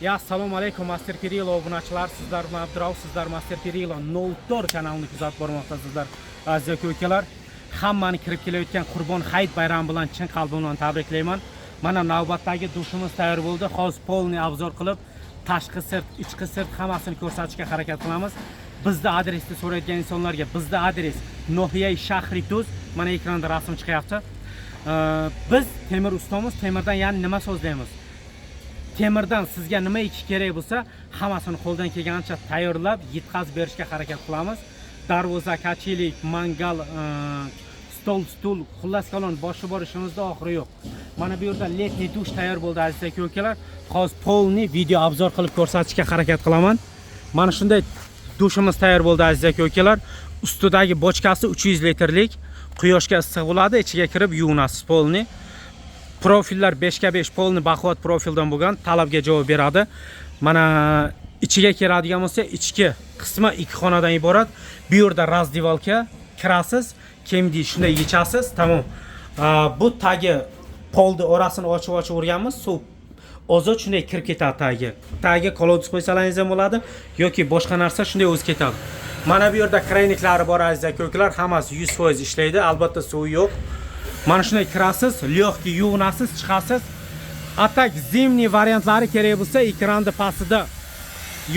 Ya assalomu alaykum Master Pirilo obunachilar, sizlar bilan Abdurauf, sizlar Master Pirilo 04 kanalini kuzatib bormoqdasizlar. Aziz aka-ukalar, hammani kirib kelayotgan Qurbon hayit bayrami bilan chin qalbimdan tabriklayman. Mana navbatdagi dushimiz tayyor bo'ldi. Hozir polni obzor qilib, tashqi sirt, ichki sirt hammasini ko'rsatishga harakat qilamiz. Bizda adresni so'rayotgan insonlarga bizda adres Nohiya shahri Tuz, mana ekranda rasm chiqyapti. Biz temir ustamiz, temirdan ya'ni nima so'zlaymiz? Temirdan sizga nima ikish kerak bo'lsa, hammasini qo'ldan kelgancha tayyorlab, yetkazib berishga harakat qilamiz. Darvoza, kachilik, mangal, stol, stul, xullas kalon boshi bor ishimizda oxiri yo'q. Mana bu yerda letniy dush tayyor bo'ldi aziz aka-ukalar. Hozir polni video obzor qilib ko'rsatishga harakat qilaman. Mana shunday dushimiz tayyor bo'ldi aziz aka-ukalar. Ustidagi bochkasi 300 litrlik, quyoshga issiq bo'ladi, ichiga kirib yuvinasiz polni. Profillar 5x5 polni baquvvat profildan bo'lgan, talabga javob beradi. Mana ichiga kiradigan bo'lsa, ichki qismi 2 xonadan iborat. Bu yerda razdivalka, kirasiz, kemdi shunday yechasiz, tamom. Bu tagi polni orasini ochib o'rganmiz, suv ozod shunday kirib ketadi tagi. Tagi kolodis qo'ysalaringiz ham bo'ladi yoki boshqa narsa shunday o'zi ketadi. Mana bu yerda krayniklari bor aziz aka-ukalar, hammasi 100% ishlaydi, albatta suv yo'q. Mana shunday kirasiz, lyoqki yuvinasiz, chiqasiz. Atak zimniy variantlari kerak bo'lsa, ekranda pastida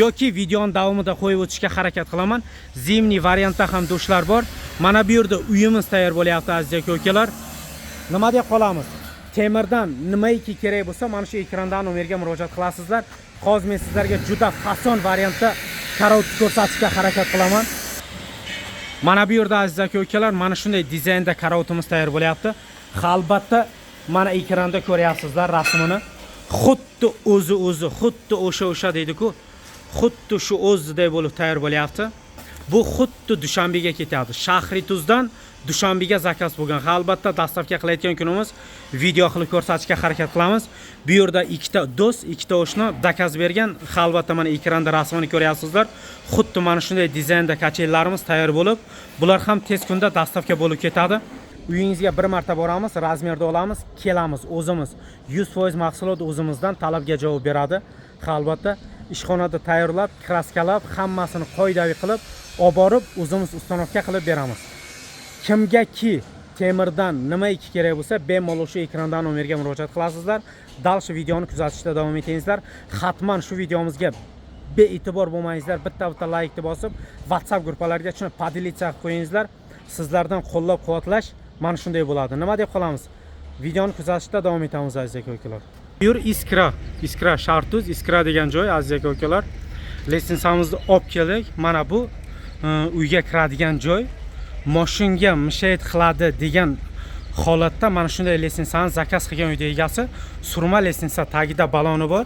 yoki videoning davomida qo'yib o'tishga harakat qilaman. Zimniy variantda ham dushlar bor. Mana bu yerda uyimiz tayyor bo'lyapti aziz aka-ukalar. Nima deb qolamiz? Temirdan nimaiki kerak bo'lsa, mana shu ekrandan nomerga murojaat qilasizlar. Hozir men sizlarga juda fason variantda karavot ko'rsatishga harakat qilaman. Mana bu yerda aziz aka-ukalar, mana shunday dizaynda karavotimiz tayyor bo'lyapti. Albatta mana ekranda ko'ryapsizlar rasmini. Xuddi o'zi, xuddi o'sha deydi-ku. Xuddi shu o'ziday bo'lib tayyor bo'lyapti. Bu xuddi Dushanbega ketadi. Shahri Tuzdan Dushanbega zakaz bo'lgan. Albatta dastavka qilayotgan kunimiz video qilib ko'rsatishga harakat qilamiz. Bu yerda ikkita do'st, ikkita oshna zakaz bergan. Albatta mana ekranda rasmini ko'ryapsizlar. Xuddi mana shunday dizaynda kachellarimiz tayyor bo'lib, bular ham tez kunda dastavka bo'lib ketadi. Uyingizga bir marta boramiz, razmerda olamiz, kelamiz o'zimiz. 100% mahsulot o'zimizdan talabga javob beradi. Albatta ishxonada tayyorlab, kraskalab, hammasini qoidaviy qilib, olib borib o'zimiz ustanovka qilib beramiz. Kimgaki temirdan nimaiki kerak bo'lsa, bemalol shu ekrandan nomerga murojaat qilasizlar. Dal shu videoni kuzatishda davom etingizlar. Xatman shu videomizga bee'tibor bo'lmangizlar, bitta like bosib, WhatsApp guruhlarga shuni podelitsiya qilib qo'yingizlar. Sizlardan qo'llab-quvvatlash mana shunday bo'ladi. Nima deb qolamiz? Videoni kuzatishda davom etamiz aziz aka-ukalar. Yur Iskra Shartuz, Iskra degan joy aziz aka-ukalar. Litsenziyamizni olib keldik. Mana bu uyga kiradigan joy. Mashinga mishayt qiladi degan holatda mana shunday litsenziyani zakaz qilgan uyda egasi, surma litsenziya tagida baloni bor,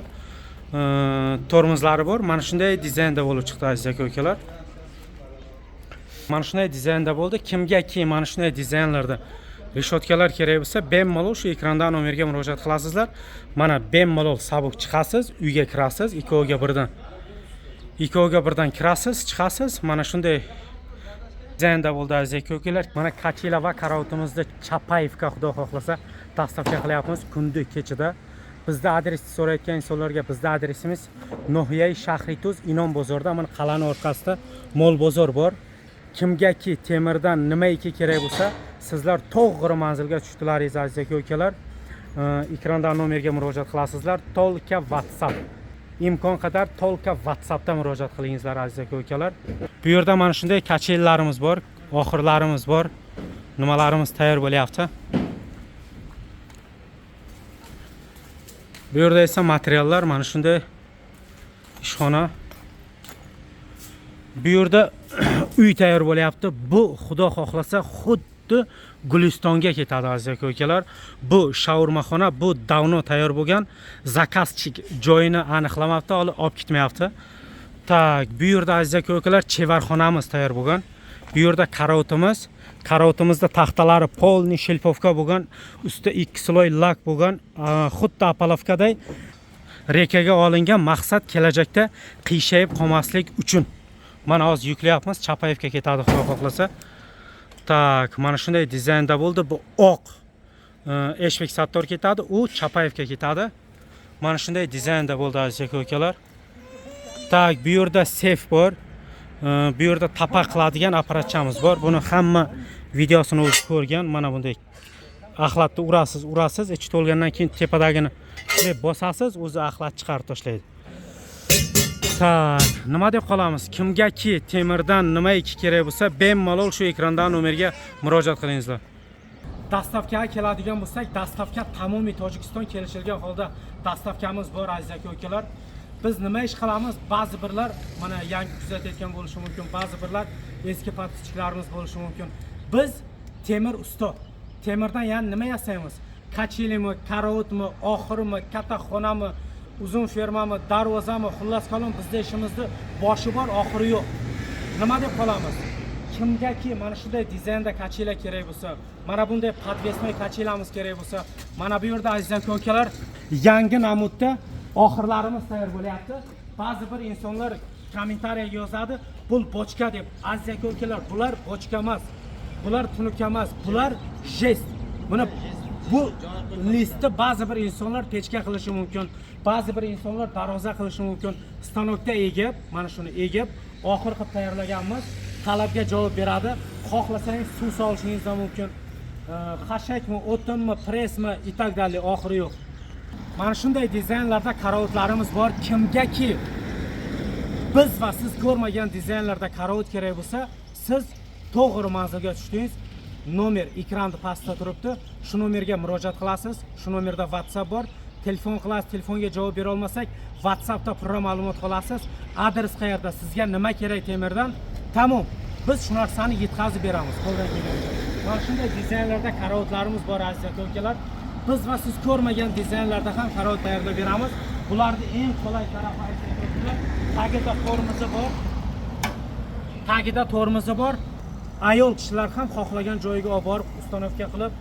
tormozlari bor. Mana shunday dizaynda bo'lib chiqdi aziz aka-ukalar. Mana shunday dizaynda bo'ldi. Kimgaki mana shunday dizaynlarda reshotkalar kerak bo'lsa, bemalol shu ekrandan nomerga murojaat qilasizlar. Mana bemalol sabuk chiqasiz, uyga kirasiz, ikkoviga birdan kirasiz, chiqasiz. Mana shunday dizaynda bo'ldi aziz aka-ukalar. Mana kachela va karavotimizni Chapayevga xudo xohlasa dastavka qilyapmiz kundi kechida. Bizda adresni so'rayotgan insonlarga bizda adresimiz Nohiya shahri Tuz, Inom bozorda, mana qal'aning orqasida mol bozor bor. Kimgaki temirdan nimaiki kerak bo'lsa, sizlar to'g'ri manzilga tushdingiz aziz aka-ukalar. Ekrandan nomerga murojaat qilasizlar. Tolka WhatsApp. Imkon qadar tolka WhatsAppda murojaat qilingizlar aziz aka-ukalar. Bu yerda mana shunday kachellarimiz bor, oxirlarimiz bor. Nimalarimiz tayyor bo'lyapti. Bu yerda esa materiallar mana shunday ishxona. Bu yerda uy tayyor bo'lyapti. Bu xudo xohlasa xuddi Gulistonga ketadi aziz aka-ukalar. Bu shaurmaxona, bu davno tayyor bo'lgan, zakazchik joyini aniqlamabdi, olib ketmayapti. Tak, bu yerda aziz aka-ukalar chevarxonamiz tayyor bo'lgan. Bu yerda karaotimizda taxtalari polni shelpovka bo'lgan, usti 2 sloy lak bo'lgan, xuddi apalovkaday rekaga olingan, maqsad kelajakda qiyshayib qolmaslik uchun. Mana hozir yuklayapmiz, Chapayevga ketadi xudo xohlasa. Tak, mana shunday dizaynda bo'ldi. Bu oq eshvik sattor ketadi, u Chapayevga ketadi. Mana shunday dizaynda bo'ldi aziz aka-ukalar. Tak, bu yerda sef bor. Bu yerda tapa qiladigan apparatchamiz bor. Buni hamma videosini o'zi ko'rgan. Mana bunday axlatni urasiz, ichi to'lgandan keyin tepadagini shunday bosasiz, o'zi axlat chiqarib tashlaydi. Tak, nima deb qolamiz? Kimgaki temirdan nimaiki kerak bo'lsa, bemalol shu ekrandan nomerga murojaat qilingizlar. Dastavkaga keladigan bo'lsak, dastavka tamomiy Tojikiston kelishilgan holda dastavkamiz bor aziz aka-ukalar. Biz nima ish qilamiz? Ba'zi birlar mana yangi kuzatayotgan bo'lishi mumkin, ba'zi birlar eski podpischiklarimiz bo'lishi mumkin. Biz temir usto. Temirdan ya'ni nima yasaymiz? Kachelimi, karavotmi, oxirimi, katta xonami, uzun fermami, darvozami, xullas qalin bizda ishimizni boshi bor, oxiri yo'q. Nima deb qolamiz? Kimgaki mana shunday dizaynda kachela kerak bo'lsa, mana bunday podvesnoy kachelamiz kerak bo'lsa, mana bu yerda aziz aka-ukalar yangi namudda oxirlarimiz tayyor bo'lyapti. Ba'zi bir insonlar kommentariyaga yozadi, bu bochka deb. Aziz aka-ukalar, bular bochka emas. Bular tunuka emas, bular jest. Buni bu listda ba'zi bir insonlar pechka qilishi mumkin, ba'zi bir insonlar darvoza qilishi mumkin. Stanokda egib, mana shuni egib, oxir qilib tayyorlaganmiz. Talabga javob beradi. Xohlasangiz suv solishingiz ham mumkin. Xashakmi, o'tinmi, pressmi, и так далее, oxiri yo'q. Mana shunday dizaynlarda karavotlarimiz bor. Kimgaki biz va siz ko'rmagan dizaynlarda karavot kerak bo'lsa, siz to'g'ri manzilga tushdingiz. Nomer ekranda pastda turibdi. Shu nomerga murojaat qilasiz. Shu nomerda WhatsApp bor. Telefon qilasiz, telefonga javob bera olmasak, WhatsAppda purra ma'lumot qilasiz. Adres qayerda, sizga nima kerak temirdan? Tamom. Biz shu narsani yetkazib beramiz. Qo'ldan kelgancha. Mana shunday dizaynlarda karavotlarimiz bor aziz aka-ukalar. Biz va siz ko'rmagan dizaynlarda ham karavot tayyorlab beramiz. Bularning eng qulay tarafi aziz aka-ukalar, tagida tormozi bor. Tagida tormozi bor. Ayol kishilar ham xohlagan joyiga olib borib ustanovka qilib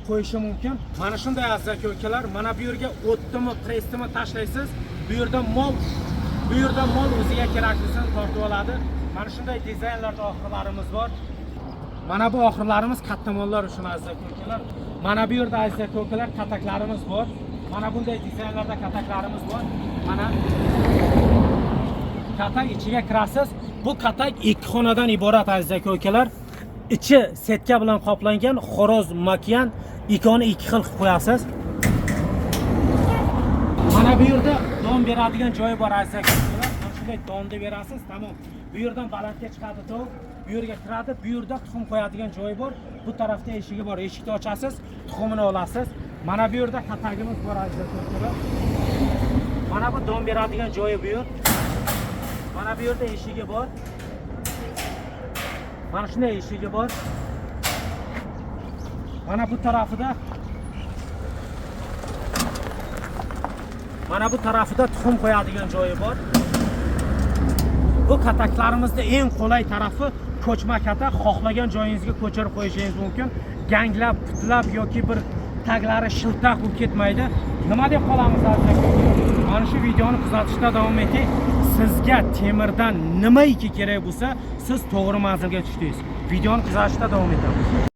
qo'yishi mumkin. Mana shunday aziz aka-ukalar, mana bu yerga o'tdimi, pressdimi tashlaysiz. Bu yerda mol o'ziga keraklisini tortib oladi. Mana shunday dizaynlarda oxirlarimiz bor. Mana bu oxirlarimiz katta mollar uchun aziz aka-ukalar. Mana bu yerda aziz aka-ukalar kataklarimiz bor. Mana bunday dizaynlarda kataklarimiz bor. Mana katak ichiga kirasiz. Bu katak ikki xonadan iborat aziz aka-ukalar. Ichi setka bilan qoplangan, xoroz makyan, ikoni ikki xil qilib qo'yasiz. Mana bu yerda don beradigan joyi bor aziz aka-ukalar. Mana shunday donni berasiz, tamom. Bu yerdan balandga chiqadi to'q, bu yerga kiradi, bu yerda tuxum qo'yadigan joyi bor. Bu tarafda eshigi bor. Eshikni ochasiz, tuxumini olasiz. Mana bu yerda katagimiz bor aziz aka-ukalar. Mana bu don beradigan joyi bu yer. Mana bu yerda eshigi bor. Mana shunday eshigi bor. Mana bu tarafida tuxum qo'yadigan joyi bor. Bu kataklarimizda eng qulay tarafi ko'chma katak, xohlagan joyingizga ko'chirib qo'yishingiz mumkin. Ganglab, putlab yoki bir taglari shiltaq bo'lib ketmaydi. Nima deb qolamiz aziz? Mana shu videoni kuzatishda davom eting. Sizga temirdan nimaiki kerak bo'lsa, siz to'g'ri manzilga tushdingiz. Videoni kuzatishda davom etamiz.